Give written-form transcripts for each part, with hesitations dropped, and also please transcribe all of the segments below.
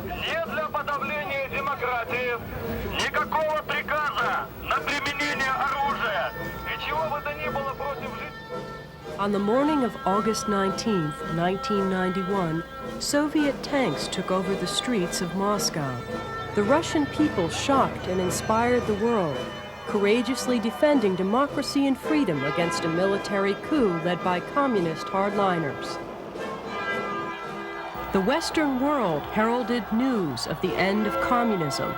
Не для подавления демократии, никакого приказа на применение оружия и чего бы то ни было против жизни. On the morning of August 19, 1991, Soviet tanks took over the streets of Moscow. The Russian people shocked and inspired the world, courageously defending democracy and freedom against a military coup led by communist hardliners. The Western world heralded news of the end of communism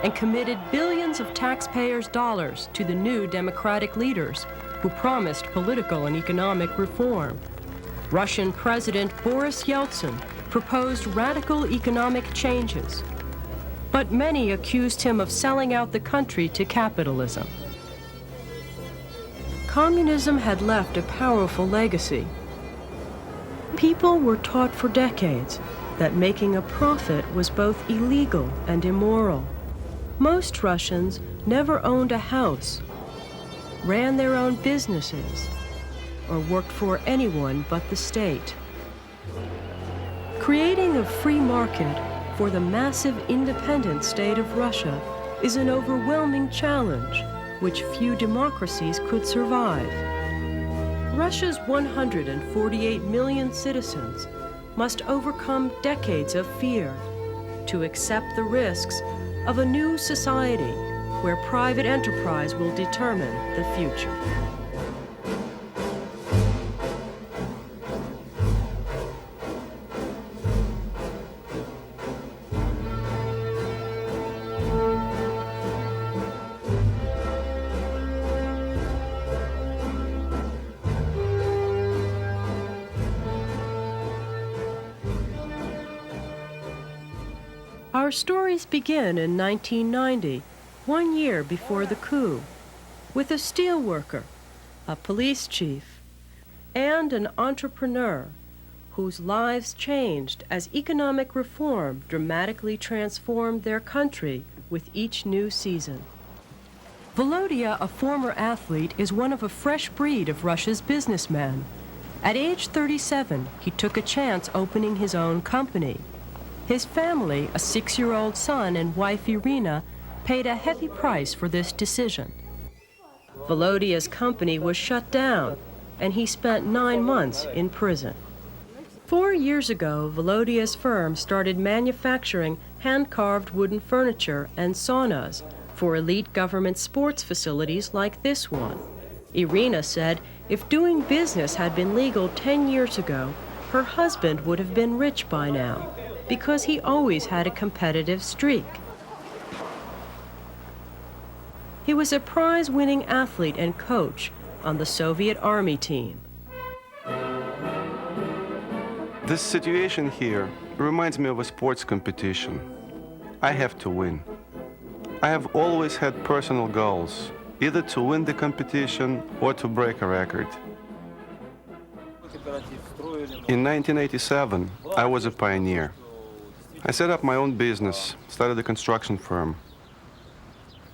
and committed billions of taxpayers' dollars to the new democratic leaders who promised political and economic reform. Russian President Boris Yeltsin proposed radical economic changes, but many accused him of selling out the country to capitalism. Communism had left a powerful legacy. People were taught for decades that making a profit was both illegal and immoral. Most Russians never owned a house, ran their own businesses, or worked for anyone but the state. Creating a free market for the massive independent state of Russia is an overwhelming challenge which few democracies could survive. Russia's 148 million citizens must overcome decades of fear to accept the risks of a new society where private enterprise will determine the future. Our stories begin in 1990, 1 year before the coup, with a steelworker, a police chief, and an entrepreneur whose lives changed as economic reform dramatically transformed their country with each new season. Volodya, a former athlete, is one of a fresh breed of Russia's businessmen. At age 37, he took a chance opening his own company. His family, a 6-year-old son and wife Irina, paid a heavy price for this decision. Volodya's company was shut down, and he spent 9 months in prison. 4 years ago, Volodya's firm started manufacturing hand-carved wooden furniture and saunas for elite government sports facilities like this one. Irina said if doing business had been legal 10 years ago, her husband would have been rich by now, because he always had a competitive streak. He was a prize-winning athlete and coach on the Soviet Army team. This situation here reminds me of a sports competition. I have to win. I have always had personal goals, either to win the competition or to break a record. In 1987, I was a pioneer. I set up my own business, started a construction firm.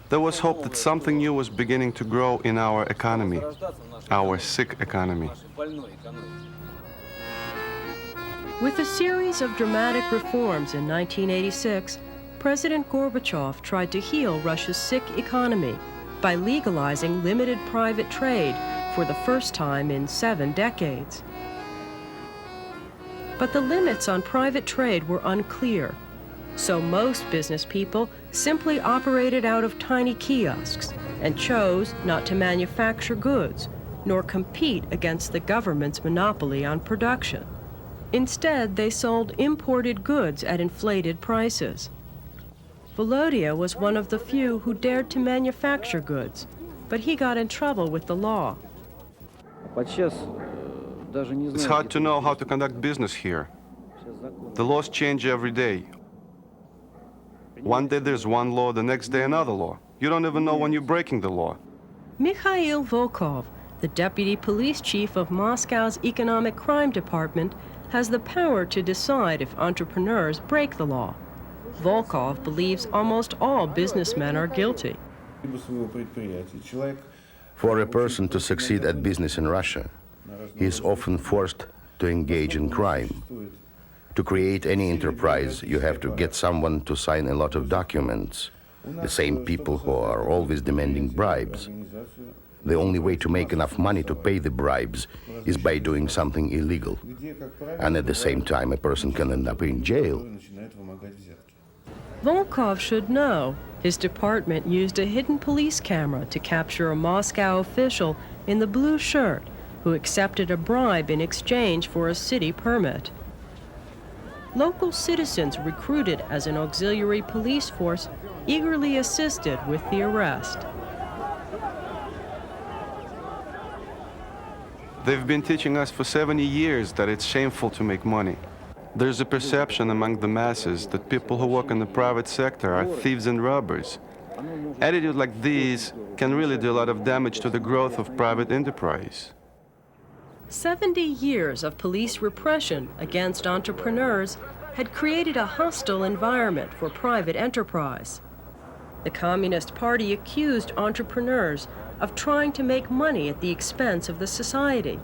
There was hope that something new was beginning to grow in our economy, our sick economy. With a series of dramatic reforms in 1986, President Gorbachev tried to heal Russia's sick economy by legalizing limited private trade for the first time in 7 decades. But the limits on private trade were unclear, so most business people simply operated out of tiny kiosks and chose not to manufacture goods, nor compete against the government's monopoly on production. Instead, they sold imported goods at inflated prices. Volodya was one of the few who dared to manufacture goods, but he got in trouble with the law. It's hard to know how to conduct business here. The laws change every day. One day there's one law, the next day another law. You don't even know when you're breaking the law. Mikhail Volkov, the deputy police chief of Moscow's economic crime department, has the power to decide if entrepreneurs break the law. Volkov believes almost all businessmen are guilty. For a person to succeed at business in Russia, he is often forced to engage in crime. To create any enterprise, you have to get someone to sign a lot of documents. The same people who are always demanding bribes. The only way to make enough money to pay the bribes is by doing something illegal. And at the same time, a person can end up in jail. Volkov should know his department used a hidden police camera to capture a Moscow official in the blue shirt who accepted a bribe in exchange for a city permit. Local citizens recruited as an auxiliary police force eagerly assisted with the arrest. They've been teaching us for 70 years that it's shameful to make money. There's a perception among the masses that people who work in the private sector are thieves and robbers. Attitudes like these can really do a lot of damage to the growth of private enterprise. 70 years of police repression against entrepreneurs had created a hostile environment for private enterprise. The Communist Party accused entrepreneurs of trying to make money at the expense of the society.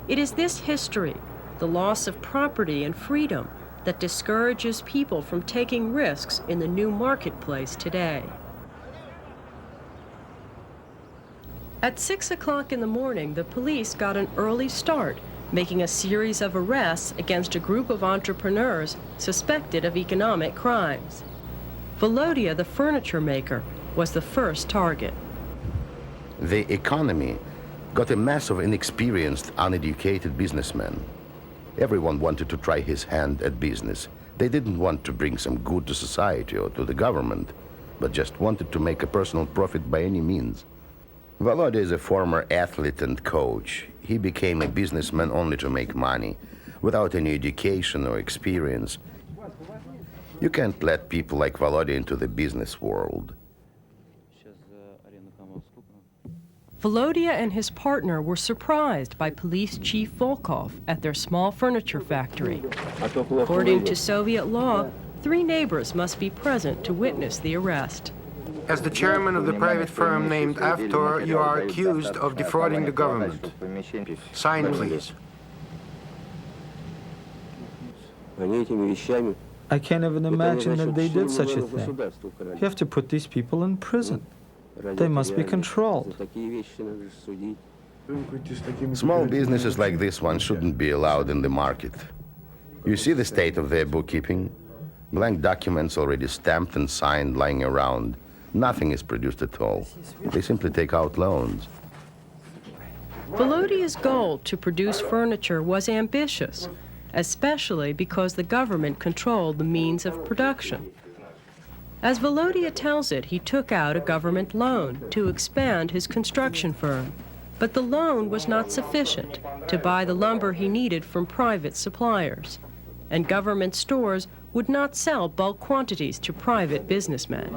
It is this history, the loss of property and freedom, that discourages people from taking risks in the new marketplace today. At 6 o'clock in the morning, the police got an early start, making a series of arrests against a group of entrepreneurs suspected of economic crimes. Volodya, the furniture maker, was the first target. The economy got a mass of inexperienced, uneducated businessmen. Everyone wanted to try his hand at business. They didn't want to bring some good to society or to the government, but just wanted to make a personal profit by any means. Volodya is a former athlete and coach. He became a businessman only to make money, without any education or experience. You can't let people like Volodya into the business world. Volodya and his partner were surprised by Police Chief Volkov at their small furniture factory. According to Soviet law, 3 neighbors must be present to witness the arrest. As the chairman of the private firm named Avtor, you are accused of defrauding the government. Sign, please. I can't even imagine that they did such a thing. You have to put these people in prison. They must be controlled. Small businesses like this one shouldn't be allowed in the market. You see the state of their bookkeeping? Blank documents already stamped and signed lying around. Nothing is produced at all. They simply take out loans. Volodya's goal to produce furniture was ambitious, especially because the government controlled the means of production. As Volodya tells it, he took out a government loan to expand his construction firm. But the loan was not sufficient to buy the lumber he needed from private suppliers. And government stores would not sell bulk quantities to private businessmen.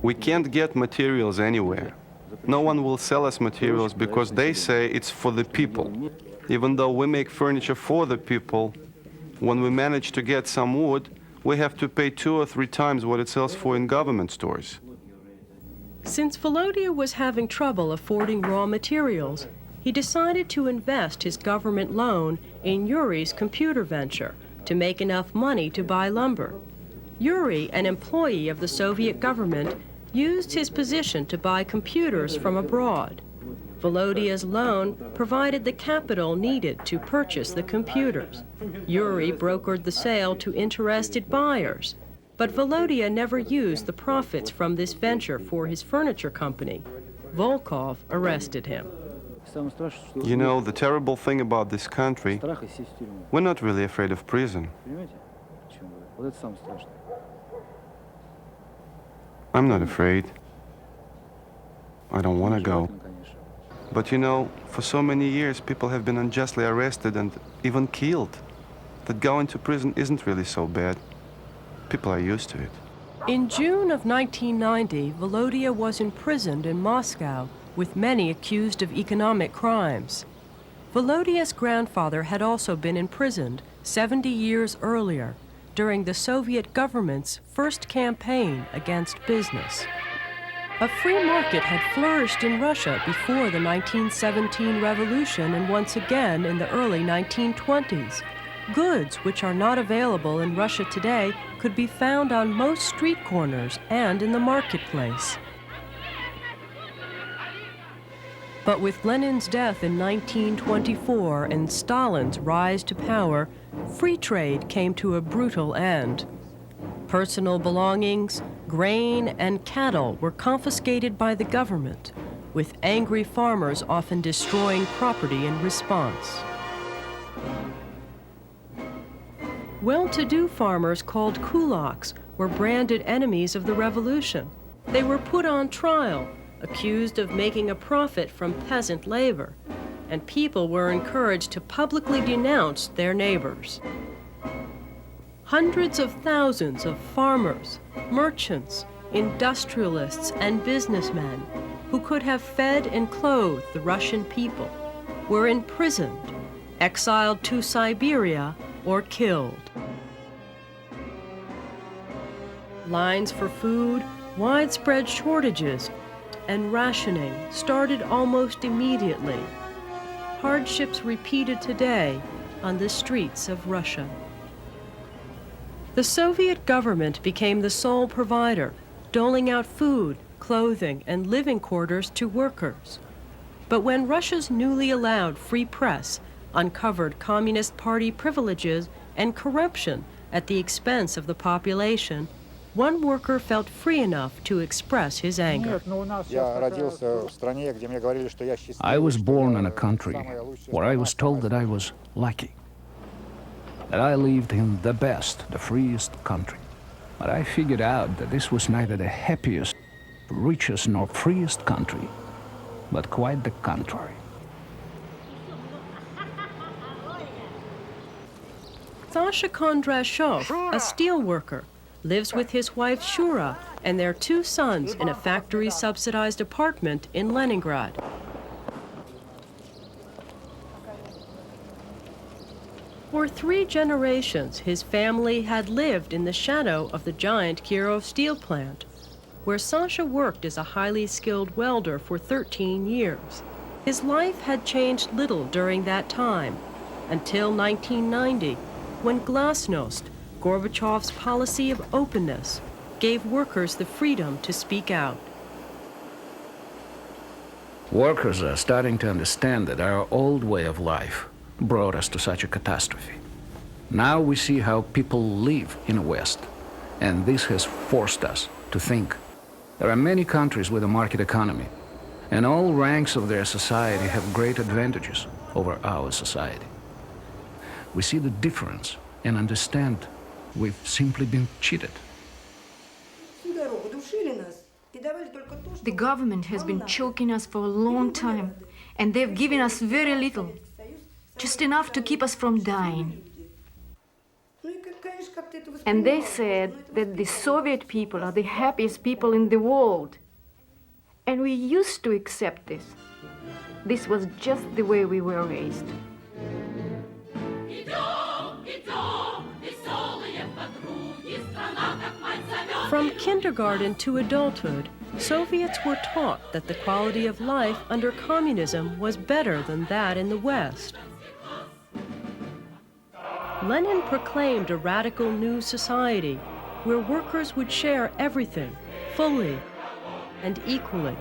We can't get materials anywhere. No one will sell us materials because they say it's for the people. Even though we make furniture for the people, when we manage to get some wood, we have to pay 2 or 3 times what it sells for in government stores. Since Volodya was having trouble affording raw materials, he decided to invest his government loan in Yuri's computer venture to make enough money to buy lumber. Yuri, an employee of the Soviet government, used his position to buy computers from abroad. Volodya's loan provided the capital needed to purchase the computers. Yuri brokered the sale to interested buyers, but Volodya never used the profits from this venture for his furniture company. Volkov arrested him. You know, the terrible thing about this country, we're not really afraid of prison. I'm not afraid. I don't want to go. But you know, for so many years, people have been unjustly arrested and even killed, that going to prison isn't really so bad. People are used to it. In June of 1990, Volodya was imprisoned in Moscow with many accused of economic crimes. Volodya's grandfather had also been imprisoned 70 years earlier during the Soviet government's first campaign against business. A free market had flourished in Russia before the 1917 revolution and once again in the early 1920s. Goods which are not available in Russia today could be found on most street corners and in the marketplace. But with Lenin's death in 1924 and Stalin's rise to power, free trade came to a brutal end. Personal belongings, grain, and cattle were confiscated by the government, with angry farmers often destroying property in response. Well-to-do farmers called kulaks were branded enemies of the revolution. They were put on trial, accused of making a profit from peasant labor, and people were encouraged to publicly denounce their neighbors. Hundreds of thousands of farmers, merchants, industrialists, and businessmen who could have fed and clothed the Russian people were imprisoned, exiled to Siberia, or killed. Lines for food, widespread shortages, and rationing started almost immediately. Hardships repeated today on the streets of Russia. The Soviet government became the sole provider, doling out food, clothing, and living quarters to workers. But when Russia's newly allowed free press uncovered Communist Party privileges and corruption at the expense of the population, one worker felt free enough to express his anger. I was born in a country where I was told that I was lucky, that I lived in the best, the freest country. But I figured out that this was neither the happiest, richest, nor freest country, but quite the contrary. Sasha Kondrashov, a steel worker, lives with his wife Shura and their 2 sons in a factory-subsidized apartment in Leningrad. For 3 generations, his family had lived in the shadow of the giant Kirov steel plant, where Sasha worked as a highly skilled welder for 13 years. His life had changed little during that time, until 1990, when glasnost, Gorbachev's policy of openness, gave workers the freedom to speak out. Workers are starting to understand that our old way of life brought us to such a catastrophe. Now we see how people live in the West, and this has forced us to think. There are many countries with a market economy, and all ranks of their society have great advantages over our society. We see the difference and understand we've simply been cheated. The government has been choking us for a long time, and they've given us very little, just enough to keep us from dying. And they said that the Soviet people are the happiest people in the world. And we used to accept this. This was just the way we were raised. From kindergarten to adulthood, Soviets were taught that the quality of life under communism was better than that in the West. Lenin proclaimed a radical new society where workers would share everything fully and equally.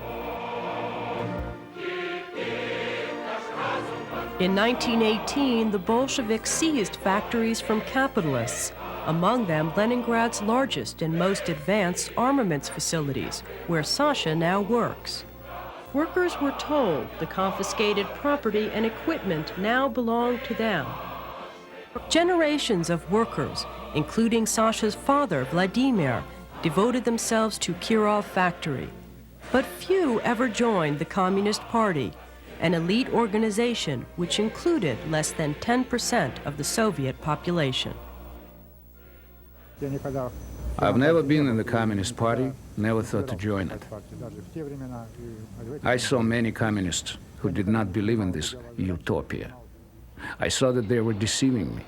In 1918, the Bolsheviks seized factories from capitalists, among them Leningrad's largest and most advanced armaments facilities, where Sasha now works. Workers were told the confiscated property and equipment now belonged to them. Generations of workers, including Sasha's father, Vladimir, devoted themselves to Kirov factory. But few ever joined the Communist Party, an elite organization which included less than 10% of the Soviet population. I've never been in the Communist Party, never thought to join it. I saw many communists who did not believe in this utopia. I saw that they were deceiving me,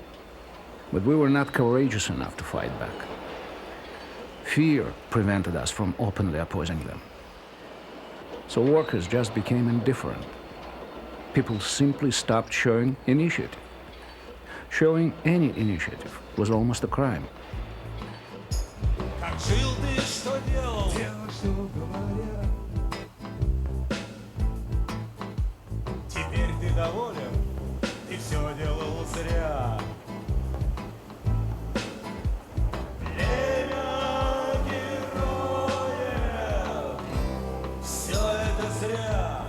but we were not courageous enough to fight back. Fear prevented us from openly opposing them. So workers just became indifferent. People simply stopped showing initiative. Showing any initiative was almost a crime. Как жил ты, что делал? Делал, что говорят. Теперь ты доволен, ты все делал зря. Время героев, все это зря.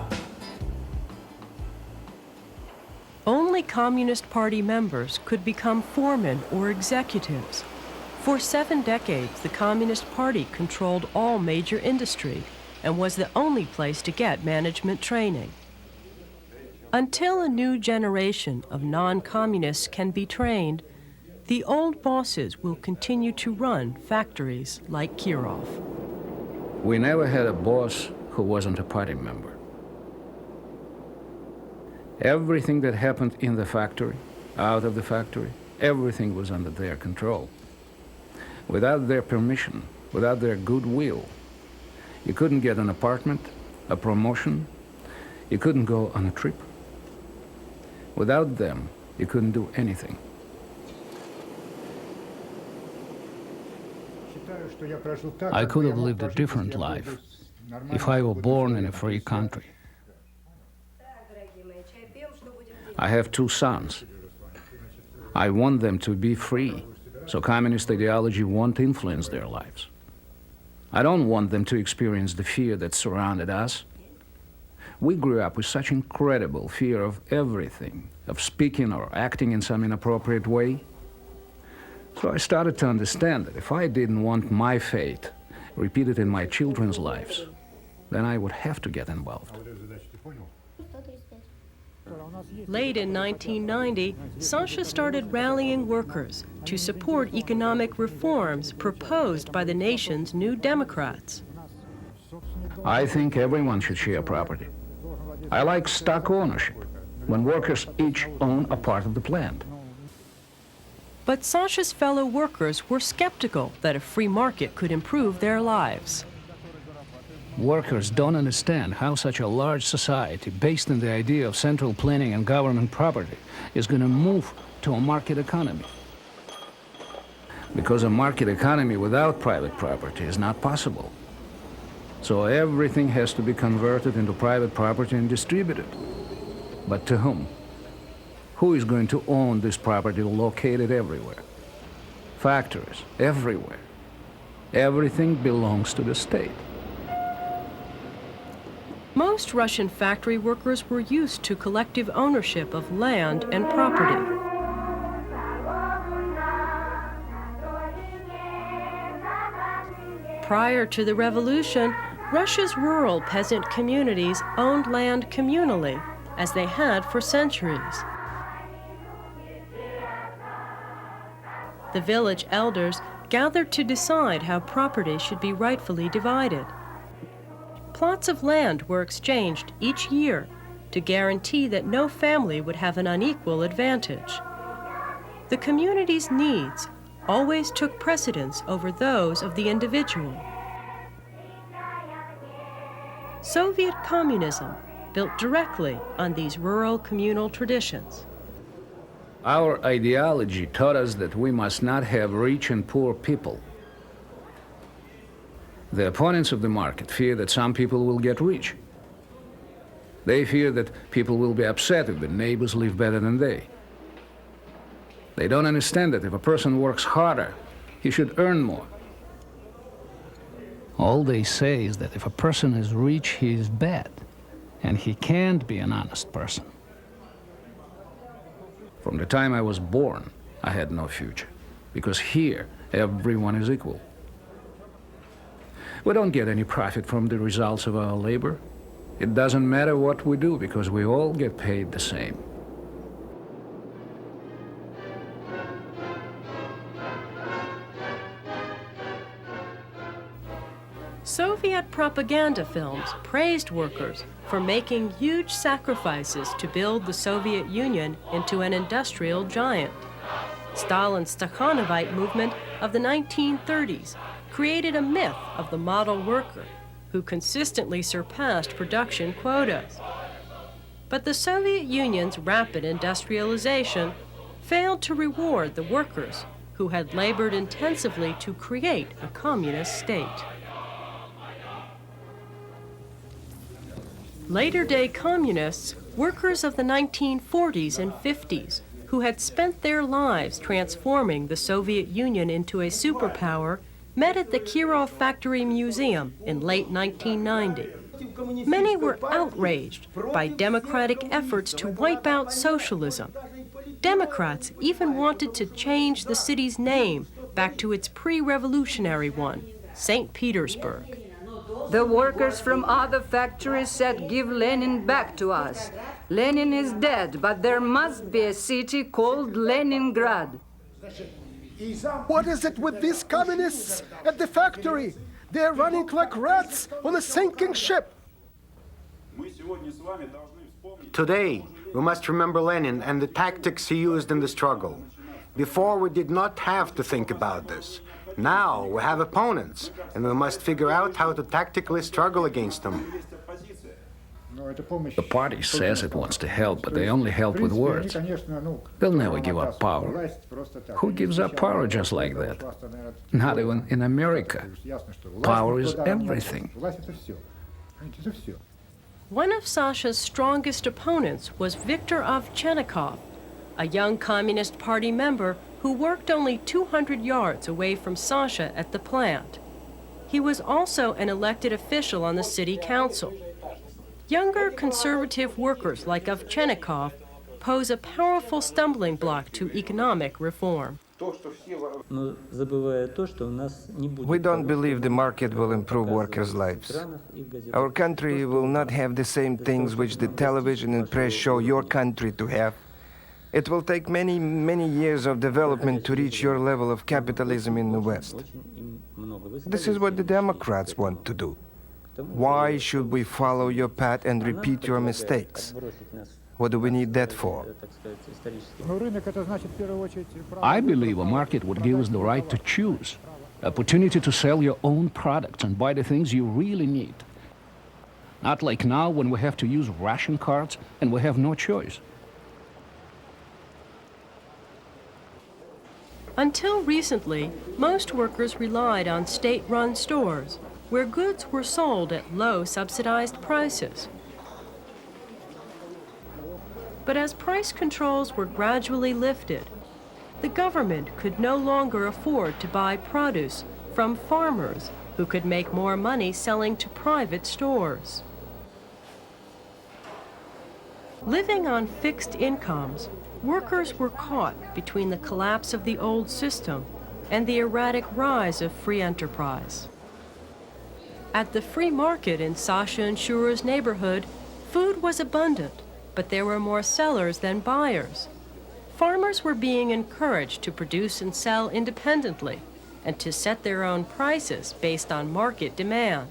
Only Communist Party members could become foremen or executives. For 7 decades, the Communist Party controlled all major industry and was the only place to get management training. Until a new generation of non-communists can be trained, the old bosses will continue to run factories like Kirov. We never had a boss who wasn't a party member. Everything that happened in the factory, out of the factory, everything was under their control. Without their permission, without their goodwill, you couldn't get an apartment, a promotion, you couldn't go on a trip. Without them, you couldn't do anything. I could have lived a different life if I were born in a free country. I have 2 sons. I want them to be free, so communist ideology won't influence their lives. I don't want them to experience the fear that surrounded us. We grew up with such incredible fear of everything, of speaking or acting in some inappropriate way. So I started to understand that if I didn't want my fate repeated in my children's lives, then I would have to get involved. Late in 1990, Sasha started rallying workers to support economic reforms proposed by the nation's New Democrats. I think everyone should share property. I like stock ownership, when workers each own a part of the plant. But Sasha's fellow workers were skeptical that a free market could improve their lives. Workers don't understand how such a large society, based on the idea of central planning and government property, is going to move to a market economy. Because a market economy without private property is not possible. So everything has to be converted into private property and distributed. But to whom? Who is going to own this property located everywhere? Factories, everywhere. Everything belongs to the state. Most Russian factory workers were used to collective ownership of land and property. Prior to the revolution, Russia's rural peasant communities owned land communally, as they had for centuries. The village elders gathered to decide how property should be rightfully divided. Plots of land were exchanged each year to guarantee that no family would have an unequal advantage. The community's needs always took precedence over those of the individual. Soviet communism built directly on these rural communal traditions. Our ideology taught us that we must not have rich and poor people. The opponents of the market fear that some people will get rich. They fear that people will be upset if the neighbors live better than they. They don't understand that if a person works harder, he should earn more. All they say is that if a person is rich, he is bad, and he can't be an honest person. From the time I was born, I had no future, because here, everyone is equal. We don't get any profit from the results of our labor. It doesn't matter what we do, because we all get paid the same. Soviet propaganda films praised workers for making huge sacrifices to build the Soviet Union into an industrial giant. Stalin's Stakhanovite movement of the 1930s created a myth of the model worker who consistently surpassed production quotas. But the Soviet Union's rapid industrialization failed to reward the workers who had labored intensively to create a communist state. Later-day communists, workers of the 1940s and 50s, who had spent their lives transforming the Soviet Union into a superpower, met at the Kirov Factory Museum in late 1990. Many were outraged by democratic efforts to wipe out socialism. Democrats even wanted to change the city's name back to its pre-revolutionary one, St. Petersburg. The workers from other factories said, "Give Lenin back to us. Lenin is dead, but there must be a city called Leningrad." What is it with these communists at the factory? They're running like rats on a sinking ship. Today, we must remember Lenin and the tactics he used in the struggle. Before, we did not have to think about this. Now, we have opponents, and we must figure out how to tactically struggle against them. The party says it wants to help, but they only help with words. They'll never give up power. Who gives up power just like that? Not even in America. Power is everything. One of Sasha's strongest opponents was Viktor Ovchennikov, a young Communist Party member who worked only 200 yards away from Sasha at the plant. He was also an elected official on the city council. Younger conservative workers like Ovchennikov pose a powerful stumbling block to economic reform. We don't believe the market will improve workers' lives. Our country will not have the same things which the television and press show your country to have. It will take many, many years of development to reach your level of capitalism in the West. This is what the Democrats want to do. Why should we follow your path and repeat your mistakes? What do we need that for? I believe a market would give us the right to choose, opportunity to sell your own products and buy the things you really need. Not like now when we have to use ration cards and we have no choice. Until recently, most workers relied on state-run stores, where goods were sold at low subsidized prices. But as price controls were gradually lifted, the government could no longer afford to buy produce from farmers who could make more money selling to private stores. Living on fixed incomes, workers were caught between the collapse of the old system and the erratic rise of free enterprise. At the free market in Sasha and Shura's neighborhood, food was abundant, but there were more sellers than buyers. Farmers were being encouraged to produce and sell independently and to set their own prices based on market demand.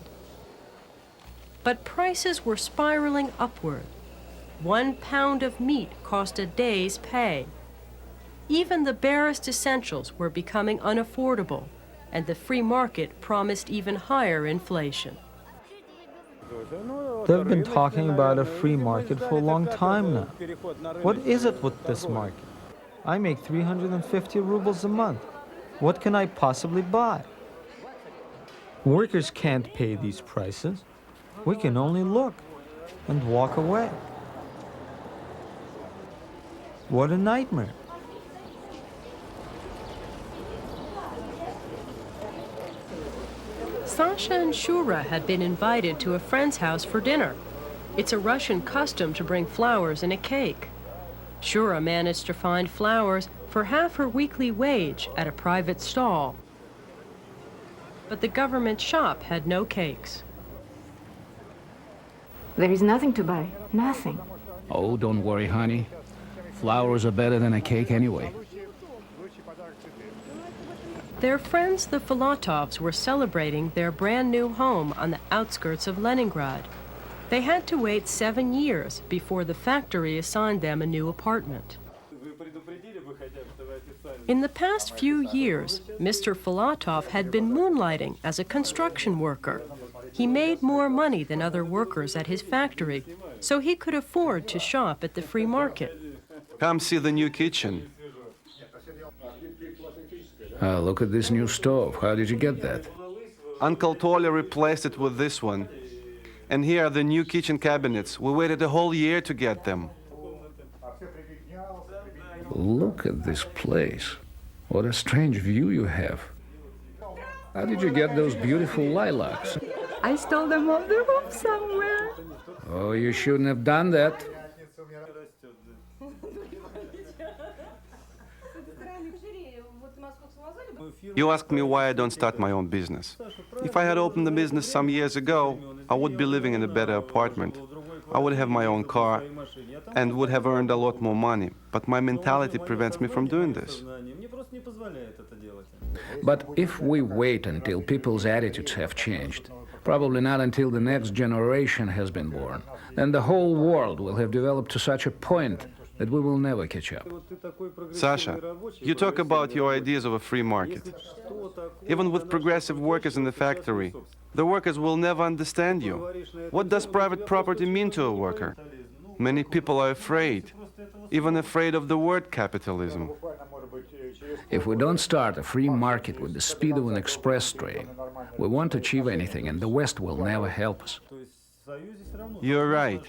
But prices were spiraling upward. 1 pound of meat cost a day's pay. Even the barest essentials were becoming unaffordable, and the free market promised even higher inflation. They've been talking about a free market for a long time now. What is it with this market? I make 350 rubles a month. What can I possibly buy? Workers can't pay these prices. We can only look and walk away. What a nightmare. Sasha and Shura had been invited to a friend's house for dinner. It's a Russian custom to bring flowers and a cake. Shura managed to find flowers for half her weekly wage at a private stall. But the government shop had no cakes. There is nothing to buy, nothing. Oh, don't worry, honey. Flowers are better than a cake anyway. Their friends, the Filatovs, were celebrating their brand new home on the outskirts of Leningrad. They had to wait 7 years before the factory assigned them a new apartment. In the past few years, Mr. Filatov had been moonlighting as a construction worker. He made more money than other workers at his factory, so he could afford to shop at the free market. Come see the new kitchen. Look at this new stove. How did you get that? Uncle Toля replaced it with this one. And here are the new kitchen cabinets. We waited a whole year to get them. Look at this place. What a strange view you have. How did you get those beautiful lilacs? I stole them off the roof somewhere. Oh, you shouldn't have done that. You asked me why I don't start my own business. If I had opened the business some years ago, I would be living in a better apartment. I would have my own car and would have earned a lot more money. But my mentality prevents me from doing this. But if we wait until people's attitudes have changed, probably not until the next generation has been born, then the whole world will have developed to such a point that we will never catch up. Sasha, you talk about your ideas of a free market. Even with progressive workers in the factory, the workers will never understand you. What does private property mean to a worker? Many people are afraid, even afraid of the word capitalism. If we don't start a free market with the speed of an express train, we won't achieve anything, and the West will never help us. You're right.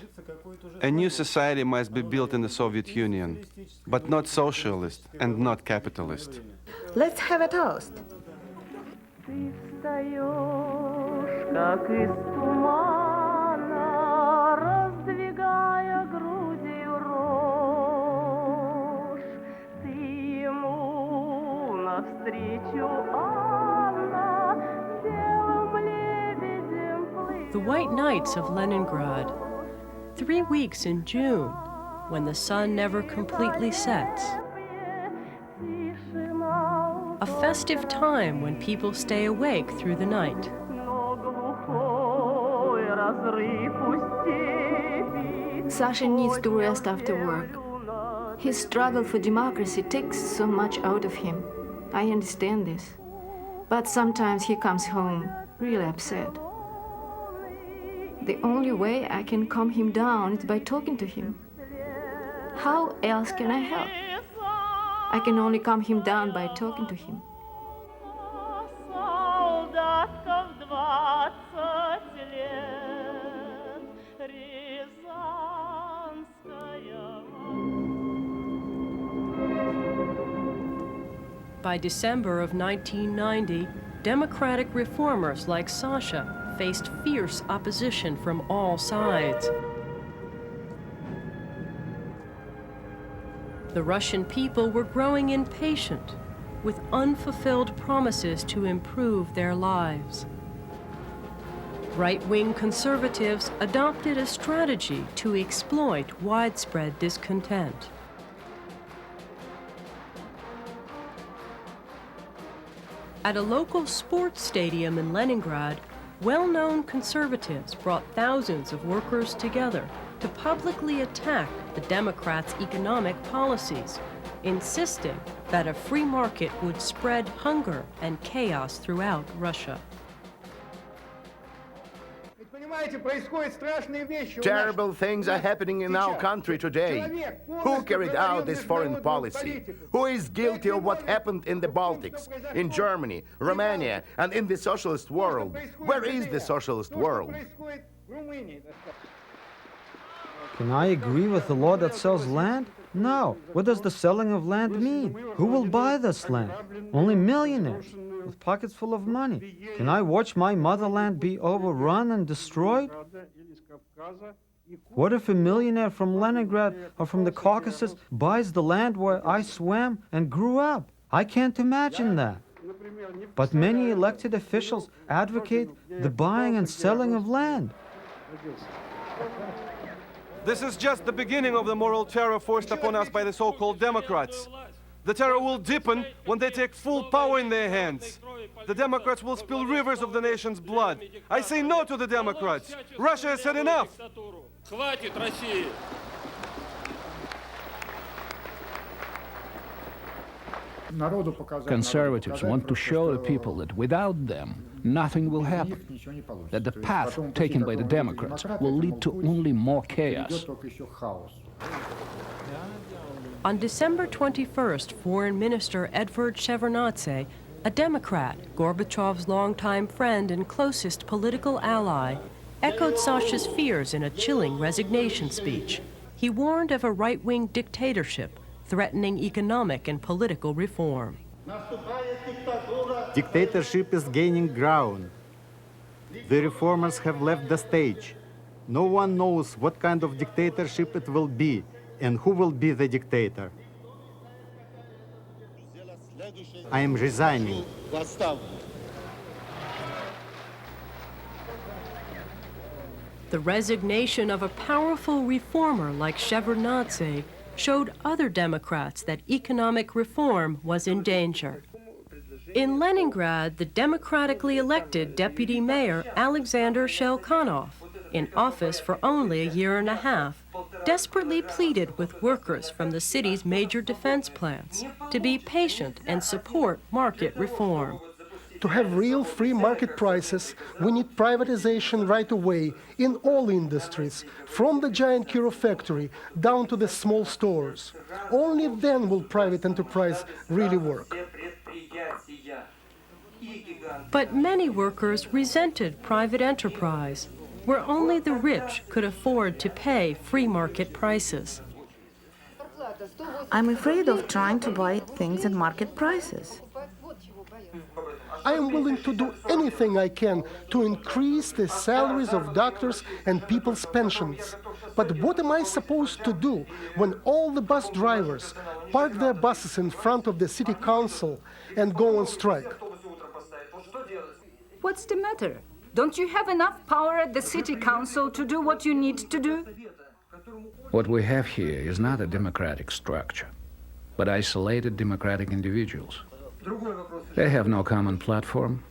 A new society must be built in the Soviet Union, but not socialist and not capitalist. Let's have a toast. The White Nights of Leningrad. 3 weeks in June, when the sun never completely sets. A festive time when people stay awake through the night. Sasha needs to rest after work. His struggle for democracy takes so much out of him. I understand this. But sometimes he comes home really upset. The only way I can calm him down is by talking to him. How else can I help? I can only calm him down by talking to him. By December of 1990, democratic reformers like Sasha faced fierce opposition from all sides. The Russian people were growing impatient, with unfulfilled promises to improve their lives. Right-wing conservatives adopted a strategy to exploit widespread discontent. At a local sports stadium in Leningrad, well-known conservatives brought thousands of workers together to publicly attack the Democrats' economic policies, insisting that a free market would spread hunger and chaos throughout Russia. Terrible things are happening in our country today. Who carried out this foreign policy? Who is guilty of what happened in the Baltics, in Germany, Romania, and in the socialist world? Where is the socialist world? Can I agree with the law that sells land? No. What does the selling of land mean? Who will buy this land? Only millionaires with pockets full of money. Can I watch my motherland be overrun and destroyed? What if a millionaire from Leningrad or from the Caucasus buys the land where I swam and grew up? I can't imagine that. But many elected officials advocate the buying and selling of land. This is just the beginning of the moral terror forced upon us by the so-called Democrats. The terror will deepen when they take full power in their hands. The Democrats will spill rivers of the nation's blood. I say no to the Democrats. Russia has had enough. Conservatives want to show the people that without them, nothing will happen, that the path taken by the Democrats will lead to only more chaos. On December 21st, Foreign Minister Edvard Shevardnadze, a Democrat, Gorbachev's longtime friend and closest political ally, echoed Sasha's fears in a chilling resignation speech. He warned of a right-wing dictatorship threatening economic and political reform. Dictatorship is gaining ground. The reformers have left the stage. No one knows what kind of dictatorship it will be and who will be the dictator. I am resigning. The resignation of a powerful reformer like Shevardnadze showed other Democrats that economic reform was in danger. In Leningrad, the democratically elected deputy mayor Alexander Shelkanov, in office for only a year and a half, desperately pleaded with workers from the city's major defense plants to be patient and support market reform. To have real free market prices, we need privatization right away in all industries, from the giant Kiro factory down to the small stores. Only then will private enterprise really work. But many workers resented private enterprise, where only the rich could afford to pay free market prices. I'm afraid of trying to buy things at market prices. I am willing to do anything I can to increase the salaries of doctors and people's pensions. But what am I supposed to do when all the bus drivers park their buses in front of the city council and go on strike? What's the matter? Don't you have enough power at the city council to do what you need to do? What we have here is not a democratic structure, but isolated democratic individuals. They have no common platform,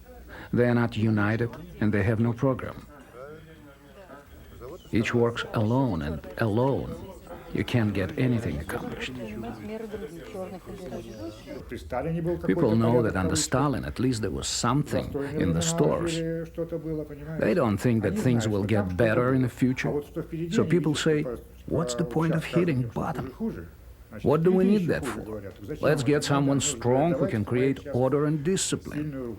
they are not united, and they have no program. Each works alone, and alone you can't get anything accomplished. People know that under Stalin at least there was something in the stores. They don't think that things will get better in the future. So people say, what's the point of hitting bottom? What do we need that for? Let's get someone strong who can create order and discipline.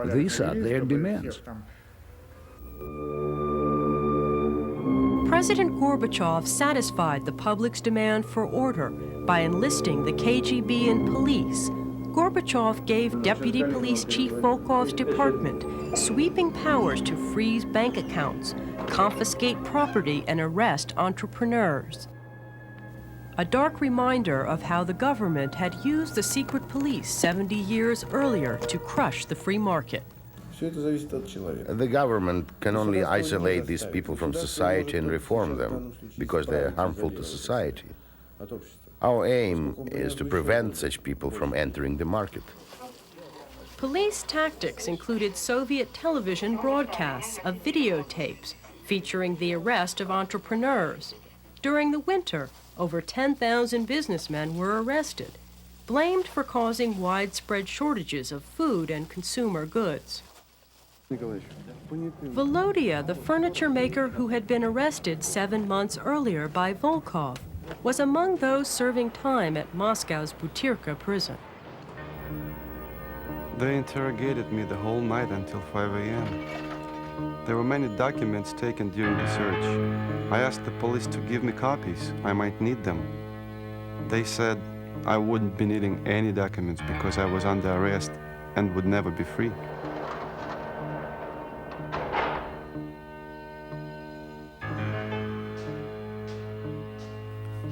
These are their demands. President Gorbachev satisfied the public's demand for order by enlisting the KGB and police. Gorbachev gave Deputy Police Chief Volkov's department sweeping powers to freeze bank accounts, confiscate property, and arrest entrepreneurs. A dark reminder of how the government had used the secret police 70 years earlier to crush the free market. The government can only isolate these people from society and reform them, because they are harmful to society. Our aim is to prevent such people from entering the market. Police tactics included Soviet television broadcasts of videotapes featuring the arrest of entrepreneurs. During the winter, over 10,000 businessmen were arrested, blamed for causing widespread shortages of food and consumer goods. Volodya, the furniture maker who had been arrested 7 months earlier by Volkov, was among those serving time at Moscow's Butyrka prison. They interrogated me the whole night until 5 a.m. There were many documents taken during the search. I asked the police to give me copies. I might need them. They said I wouldn't be needing any documents because I was under arrest and would never be free.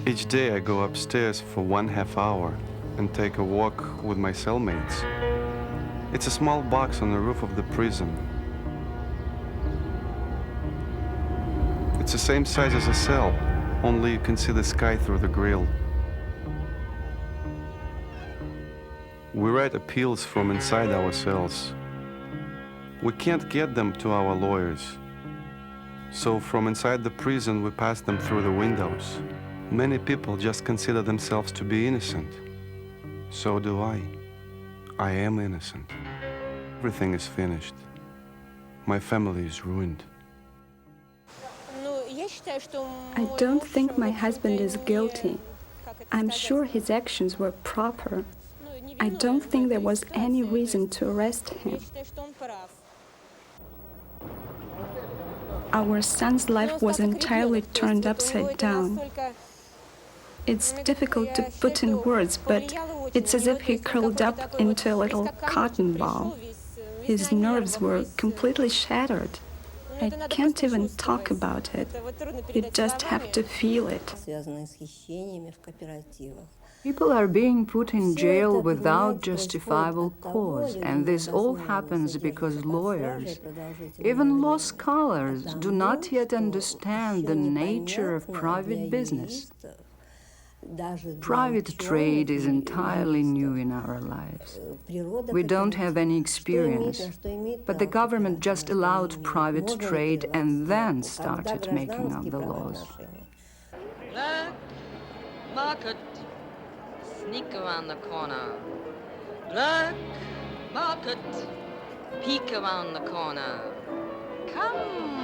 Each day I go upstairs for 1/2 hour and take a walk with my cellmates. It's a small box on the roof of the prison. It's the same size as a cell, only you can see the sky through the grill. We write appeals from inside our cells. We can't get them to our lawyers. So from inside the prison, we pass them through the windows. Many people just consider themselves to be innocent. So do I. I am innocent. Everything is finished. My family is ruined. I don't think my husband is guilty. I'm sure his actions were proper. I don't think there was any reason to arrest him. Our son's life was entirely turned upside down. It's difficult to put in words, but it's as if he curled up into a little cotton ball. His nerves were completely shattered. I can't even talk about it. You just have to feel it. People are being put in jail without justifiable cause, and this all happens because lawyers, even law scholars, do not yet understand the nature of private business. Private trade is entirely new in our lives. We don't have any experience, but the government just allowed private trade and then started making up the laws. Black market, sneak around the corner. Black market, peek around the corner. Come,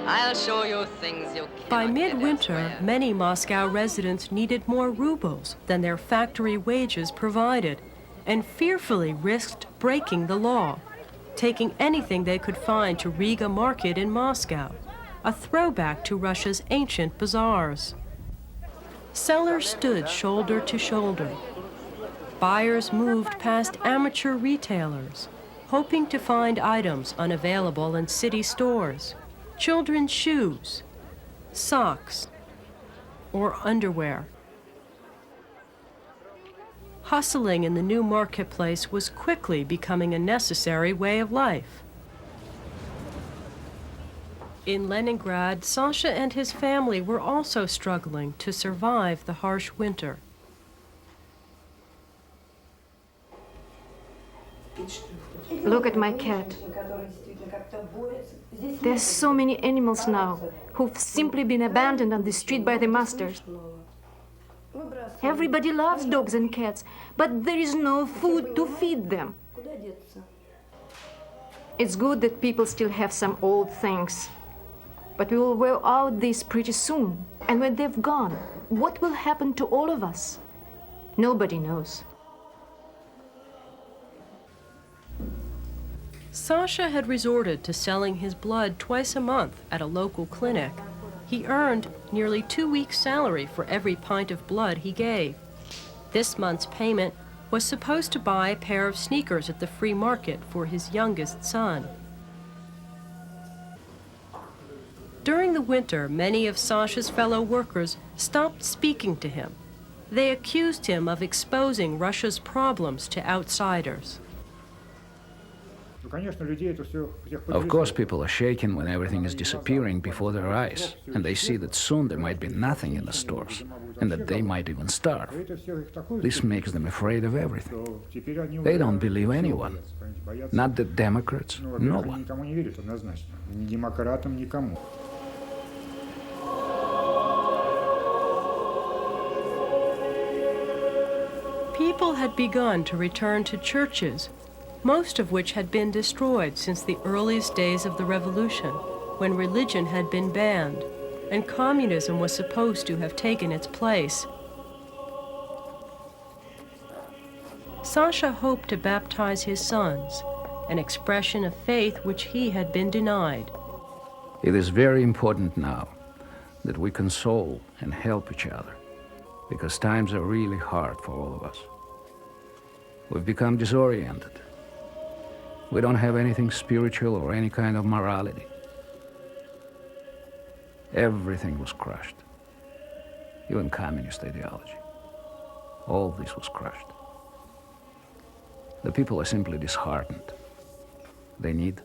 I'll show you things you can't. By midwinter, many Moscow residents needed more rubles than their factory wages provided, and fearfully risked breaking the law, taking anything they could find to Riga Market in Moscow, a throwback to Russia's ancient bazaars. Sellers stood shoulder to shoulder. Buyers moved past amateur retailers, hoping to find items unavailable in city stores. Children's shoes, socks, or underwear. Hustling in the new marketplace was quickly becoming a necessary way of life. In Leningrad, Sasha and his family were also struggling to survive the harsh winter. Look at my cat. There's so many animals now who've simply been abandoned on the street by the masters. Everybody loves dogs and cats, but there is no food to feed them. It's good that people still have some old things, but we will wear out this pretty soon. And when they've gone, what will happen to all of us? Nobody knows. Sasha had resorted to selling his blood twice a month at a local clinic. He earned nearly 2 weeks' salary for every pint of blood he gave. This month's payment was supposed to buy a pair of sneakers at the free market for his youngest son. During the winter, many of Sasha's fellow workers stopped speaking to him. They accused him of exposing Russia's problems to outsiders. Of course, people are shaken when everything is disappearing before their eyes, and they see that soon there might be nothing in the stores, and that they might even starve. This makes them afraid of everything. They don't believe anyone, not the Democrats, no one. People had begun to return to churches, most of which had been destroyed since the earliest days of the revolution, when religion had been banned, and communism was supposed to have taken its place. Sasha hoped to baptize his sons, an expression of faith which he had been denied. It is very important now that we console and help each other, because times are really hard for all of us. We've become disoriented. We don't have anything spiritual or any kind of morality. Everything was crushed. Even communist ideology. All this was crushed. The people are simply disheartened. They need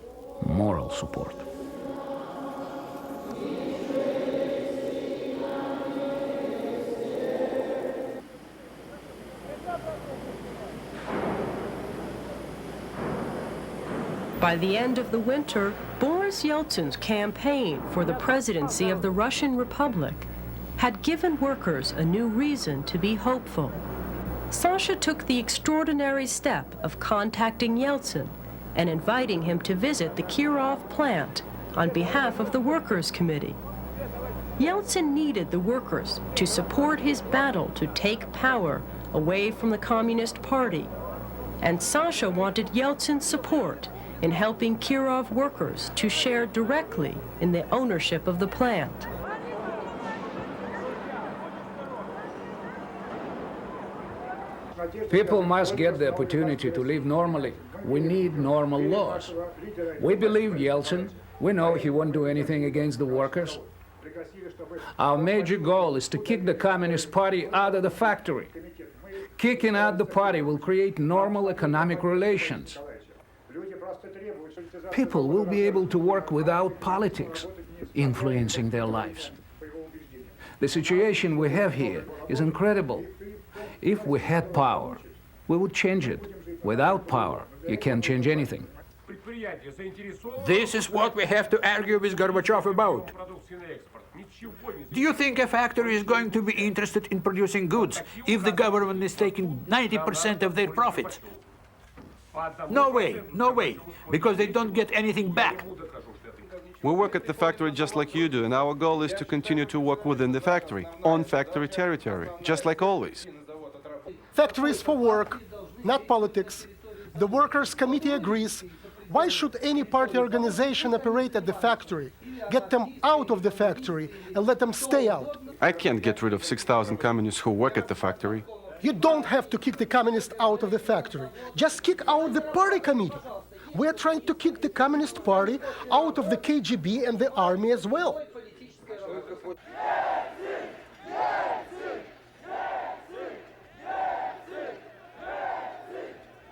moral support. By the end of the winter, Boris Yeltsin's campaign for the presidency of the Russian Republic had given workers a new reason to be hopeful. Sasha took the extraordinary step of contacting Yeltsin and inviting him to visit the Kirov plant on behalf of the Workers' Committee. Yeltsin needed the workers to support his battle to take power away from the Communist Party. And Sasha wanted Yeltsin's support in helping Kirov workers to share directly in the ownership of the plant. People must get the opportunity to live normally. We need normal laws. We believe Yeltsin. We know he won't do anything against the workers. Our major goal is to kick the Communist Party out of the factory. Kicking out the party will create normal economic relations. People will be able to work without politics influencing their lives. The situation we have here is incredible. If we had power, we would change it. Without power, you can't change anything. This is what we have to argue with Gorbachev about. Do you think a factory is going to be interested in producing goods if the government is taking 90% of their profits? No way, no way, because they don't get anything back. We work at the factory just like you do, and our goal is to continue to work within the factory, on factory territory, just like always. Factories for work, not politics. The workers' committee agrees. Why should any party organization operate at the factory? Get them out of the factory and let them stay out. I can't get rid of 6,000 communists who work at the factory. You don't have to kick the communists out of the factory. Just kick out the party committee. We're trying to kick the Communist Party out of the KGB and the army as well.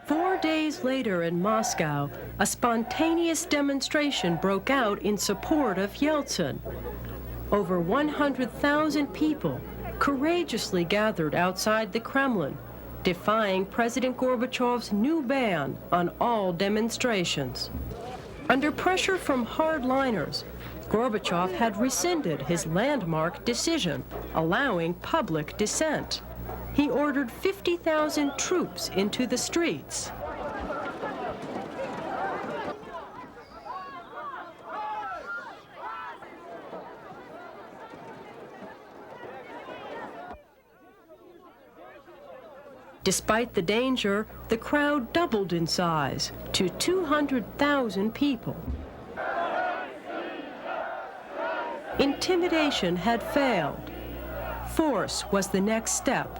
4 days later in Moscow, a spontaneous demonstration broke out in support of Yeltsin. Over 100,000 people courageously gathered outside the Kremlin, defying President Gorbachev's new ban on all demonstrations. Under pressure from hardliners, Gorbachev had rescinded his landmark decision, allowing public dissent. He ordered 50,000 troops into the streets. Despite the danger, the crowd doubled in size to 200,000 people. Intimidation had failed. Force was the next step.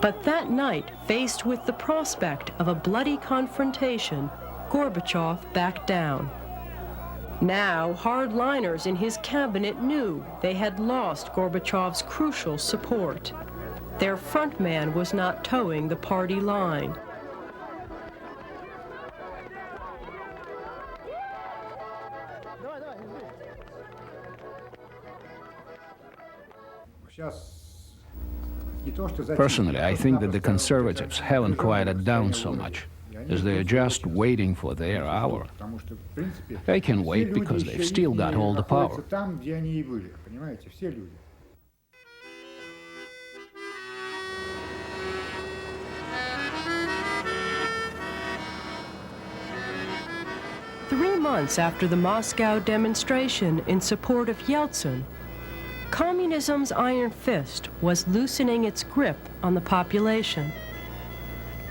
But that night, faced with the prospect of a bloody confrontation, Gorbachev backed down. Now, hardliners in his cabinet knew they had lost Gorbachev's crucial support. Their frontman was not towing the party line. Personally, I think that the conservatives haven't quieted down so much, as they are just waiting for their hour. They can wait because they've still got all the power. Three months after the Moscow demonstration in support of Yeltsin, communism's iron fist was loosening its grip on the population.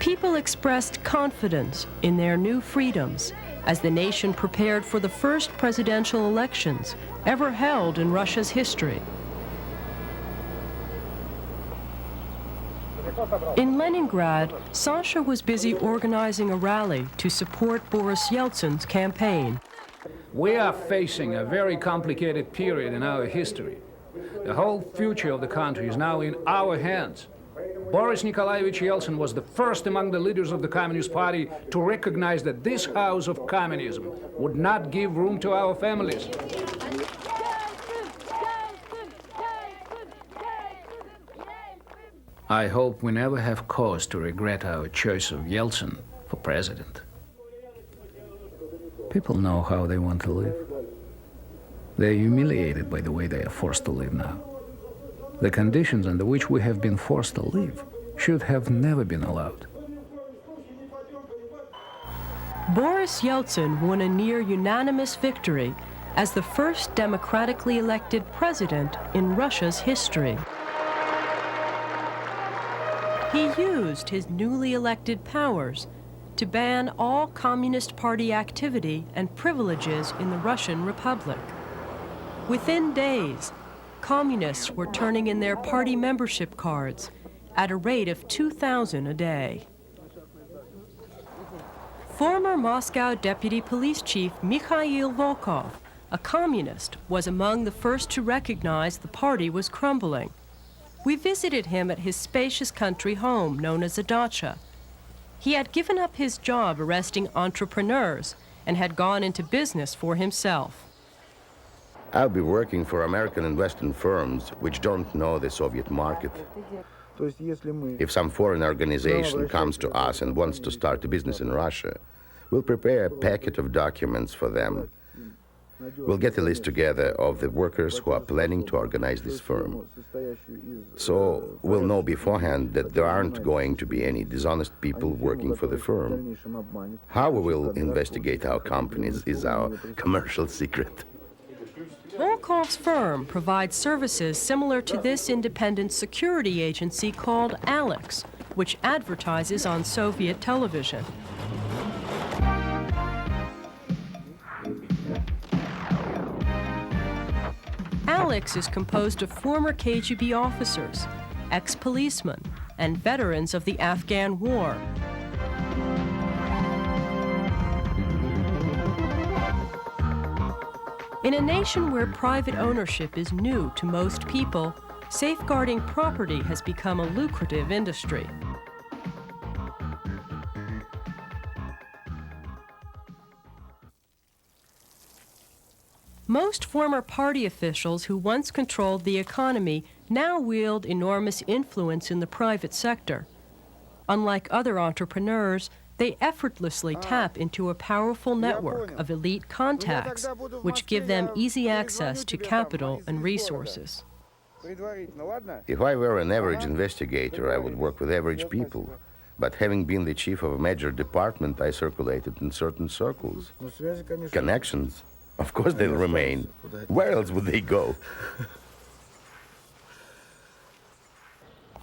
People expressed confidence in their new freedoms as the nation prepared for the first presidential elections ever held in Russia's history. In Leningrad, Sasha was busy organizing a rally to support Boris Yeltsin's campaign. We are facing a very complicated period in our history. The whole future of the country is now in our hands. Boris Nikolaevich Yeltsin was the first among the leaders of the Communist Party to recognize that this house of communism would not give room to our families. I hope we never have cause to regret our choice of Yeltsin for president. People know how they want to live. They are humiliated by the way they are forced to live now. The conditions under which we have been forced to live should have never been allowed. Boris Yeltsin won a near unanimous victory as the first democratically elected president in Russia's history. He used his newly elected powers to ban all Communist Party activity and privileges in the Russian Republic. Within days, communists were turning in their party membership cards at a rate of 2,000 a day. Former Moscow Deputy Police Chief Mikhail Volkov, a communist, was among the first to recognize the party was crumbling. We visited him at his spacious country home known as a dacha. He had given up his job arresting entrepreneurs and had gone into business for himself. I'll be working for American and Western firms which don't know the Soviet market. If some foreign organization comes to us and wants to start a business in Russia, we'll prepare a packet of documents for them. We'll get a list together of the workers who are planning to organize this firm. So we'll know beforehand that there aren't going to be any dishonest people working for the firm. How we will investigate our companies is our commercial secret. Volkov's firm provides services similar to this independent security agency called Alex, which advertises on Soviet television. Alex is composed of former KGB officers, ex-policemen, and veterans of the Afghan War. In a nation where private ownership is new to most people, safeguarding property has become a lucrative industry. Most former party officials who once controlled the economy now wield enormous influence in the private sector. Unlike other entrepreneurs, they effortlessly tap into a powerful network of elite contacts, which give them easy access to capital and resources. If I were an average investigator, I would work with average people. But having been the chief of a major department, I circulated in certain circles. Connections, of course they'll remain. Where else would they go?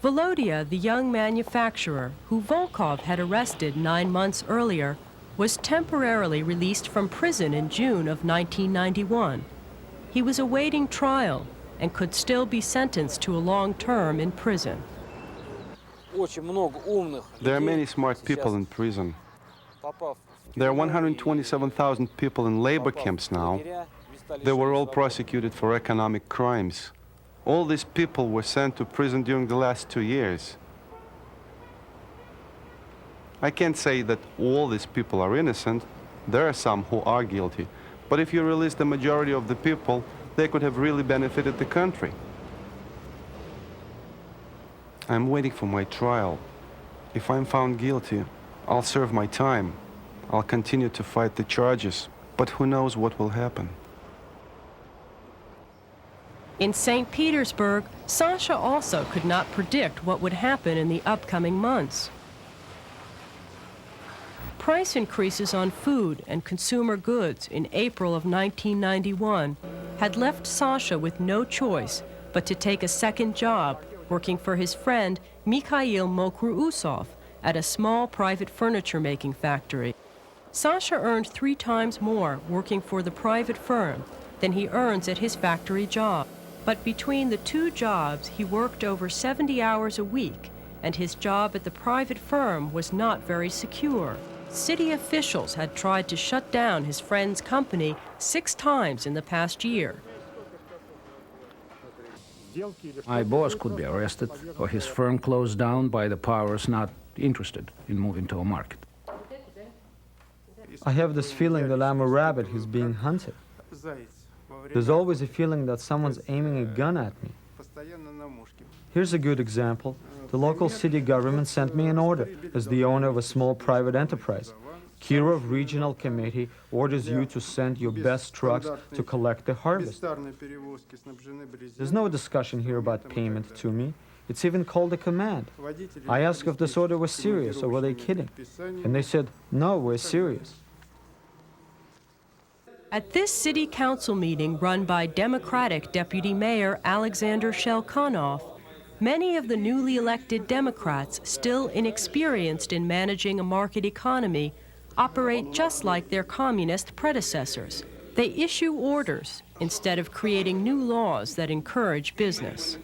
Volodya, the young manufacturer, who Volkov had arrested 9 months earlier, was temporarily released from prison in June of 1991. He was awaiting trial and could still be sentenced to a long term in prison. There are many smart people in prison. There are 127,000 people in labor camps now. They were all prosecuted for economic crimes. All these people were sent to prison during the last 2 years. I can't say that all these people are innocent. There are some who are guilty. But if you release the majority of the people, they could have really benefited the country. I'm waiting for my trial. If I'm found guilty, I'll serve my time. I'll continue to fight the charges, but who knows what will happen. In St. Petersburg, Sasha also could not predict what would happen in the upcoming months. Price increases on food and consumer goods in April of 1991 had left Sasha with no choice but to take a second job working for his friend Mikhail Mokrousov at a small private furniture-making factory. Sasha earned 3 times more working for the private firm than he earns at his factory job. But between the 2 jobs, he worked over 70 hours a week, and his job at the private firm was not very secure. City officials had tried to shut down his friend's company 6 times in the past year. My boss could be arrested or his firm closed down by the powers not interested in moving to a market. I have this feeling that I'm a rabbit who's being hunted. There's always a feeling that someone's aiming a gun at me. Here's a good example. The local city government sent me an order as the owner of a small private enterprise. Kirov Regional Committee orders you to send your best trucks to collect the harvest. There's no discussion here about payment to me. It's even called a command. I asked if this order was serious or were they kidding. And they said, no, we're serious. At this city council meeting run by Democratic Deputy Mayor Alexander Shelkonov, many of the newly elected Democrats, still inexperienced in managing a market economy, operate just like their communist predecessors. They issue orders instead of creating new laws that encourage business.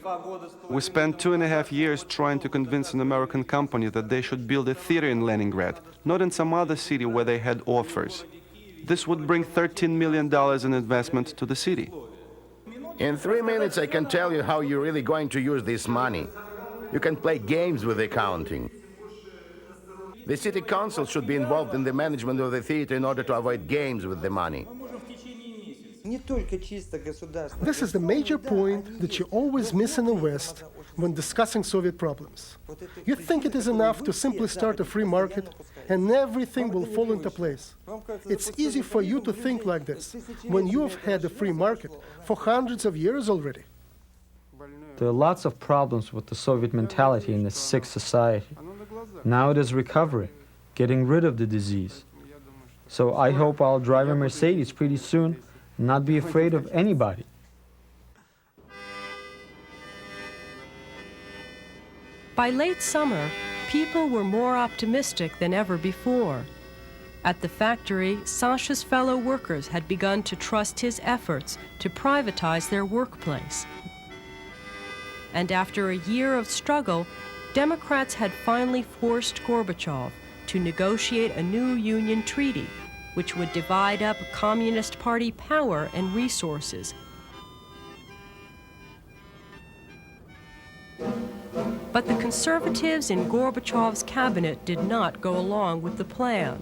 We spent 2.5 years trying to convince an American company that they should build a theater in Leningrad, not in some other city where they had offers. This would bring $13 million in investment to the city. In 3 minutes, I can tell you how you're really going to use this money. You can play games with accounting. The city council should be involved in the management of the theater in order to avoid games with the money. This is the major point that you always miss in the West when discussing Soviet problems. You think it is enough to simply start a free market and everything will fall into place. It's easy for you to think like this when you've had a free market for hundreds of years already. There are lots of problems with the Soviet mentality in this sick society. Now it is recovery, getting rid of the disease. So I hope I'll drive a Mercedes pretty soon, not be afraid of anybody. By late summer, people were more optimistic than ever before. At the factory, Sasha's fellow workers had begun to trust his efforts to privatize their workplace. And after a year of struggle, Democrats had finally forced Gorbachev to negotiate a new union treaty, which would divide up Communist Party power and resources. But the conservatives in Gorbachev's cabinet did not go along with the plan.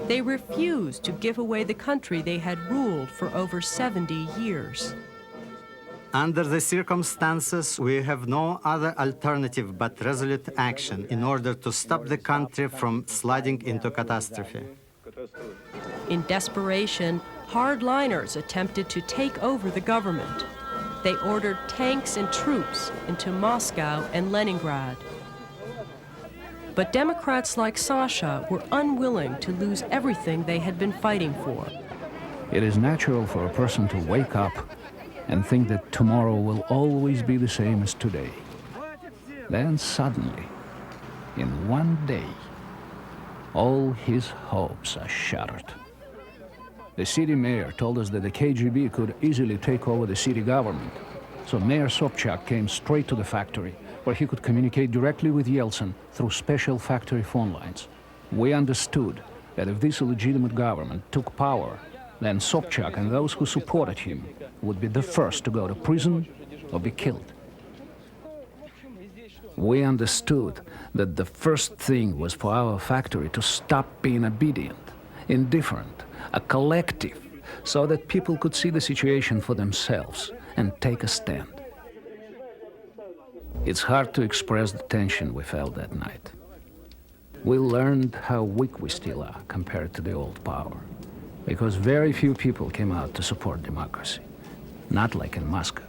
They refused to give away the country they had ruled for over 70 years. Under the circumstances, we have no other alternative but resolute action in order to stop the country from sliding into catastrophe. In desperation, hardliners attempted to take over the government. They ordered tanks and troops into Moscow and Leningrad. But Democrats like Sasha were unwilling to lose everything they had been fighting for. It is natural for a person to wake up and think that tomorrow will always be the same as today. Then suddenly, in one day, all his hopes are shattered. The city mayor told us that the KGB could easily take over the city government. So Mayor Sobchak came straight to the factory, where he could communicate directly with Yeltsin through special factory phone lines. We understood that if this illegitimate government took power, then Sobchak and those who supported him would be the first to go to prison or be killed. We understood that the first thing was for our factory to stop being obedient, indifferent, a collective, so that people could see the situation for themselves and take a stand. It's hard to express the tension we felt that night. We learned how weak we still are compared to the old power, because very few people came out to support democracy, not like in Moscow.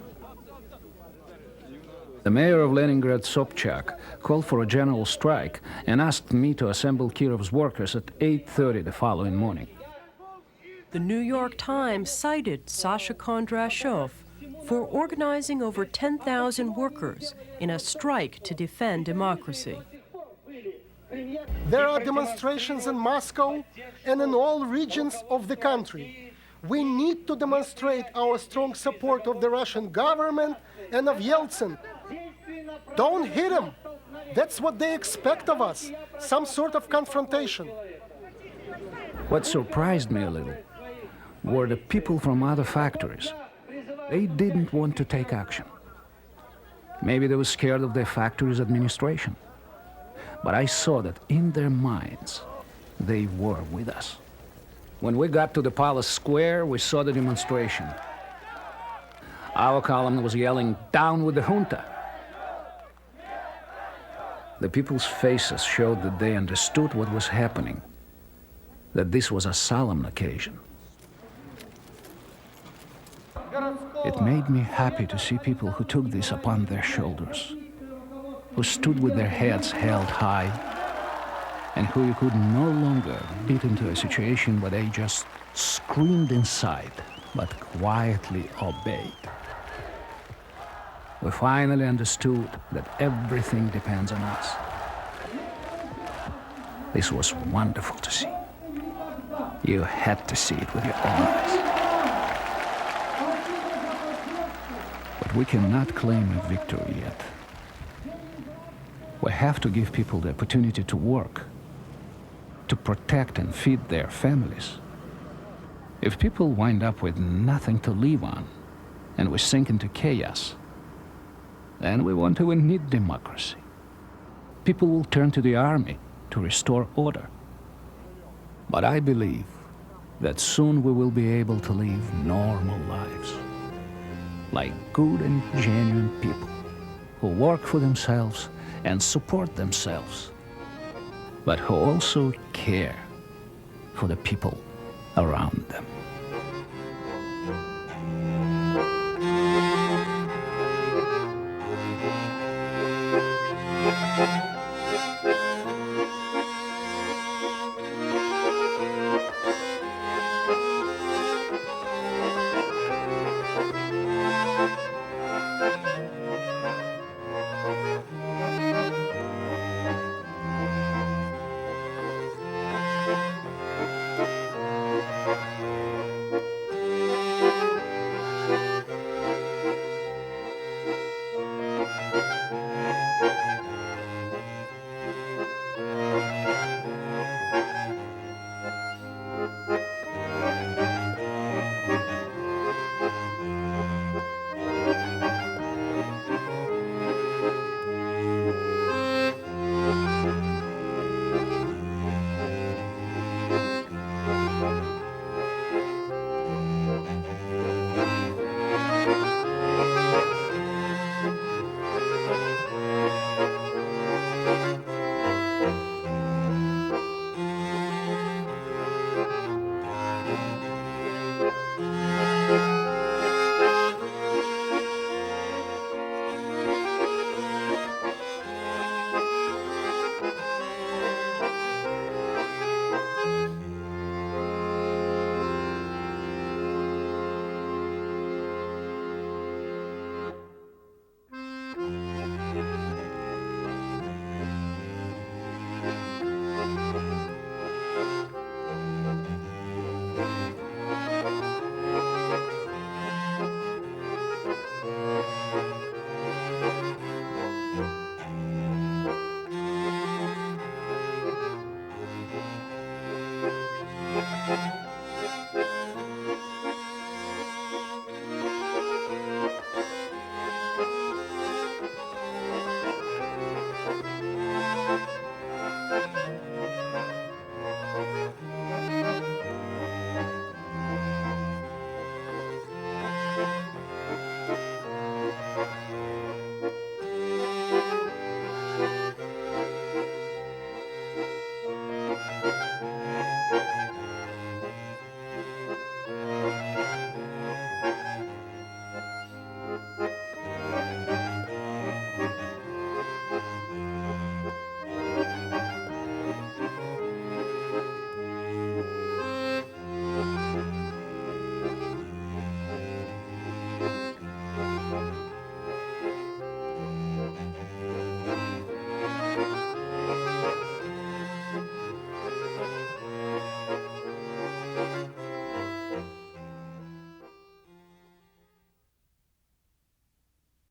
The mayor of Leningrad, Sobchak, called for a general strike and asked me to assemble Kirov's workers at 8:30 the following morning. The New York Times cited Sasha Kondrashov for organizing over 10,000 workers in a strike to defend democracy. There are demonstrations in Moscow and in all regions of the country. We need to demonstrate our strong support of the Russian government and of Yeltsin. Don't hit him. That's what they expect of us, some sort of confrontation. What surprised me a little were the people from other factories. They didn't want to take action. Maybe they were scared of their factory's administration. But I saw that in their minds, they were with us. When we got to the palace square, we saw the demonstration. Our column was yelling, "Down with the junta!" The people's faces showed that they understood what was happening, that this was a solemn occasion. It made me happy to see people who took this upon their shoulders, who stood with their heads held high, and who you could no longer beat into a situation where they just screamed inside, but quietly obeyed. We finally understood that everything depends on us. This was wonderful to see. You had to see it with your own eyes. But we cannot claim a victory yet. We have to give people the opportunity to work, to protect and feed their families. If people wind up with nothing to live on, and we sink into chaos, then we won't even need democracy. People will turn to the army to restore order. But I believe that soon we will be able to live normal lives, like good and genuine people who work for themselves and support themselves, but who also care for the people around them.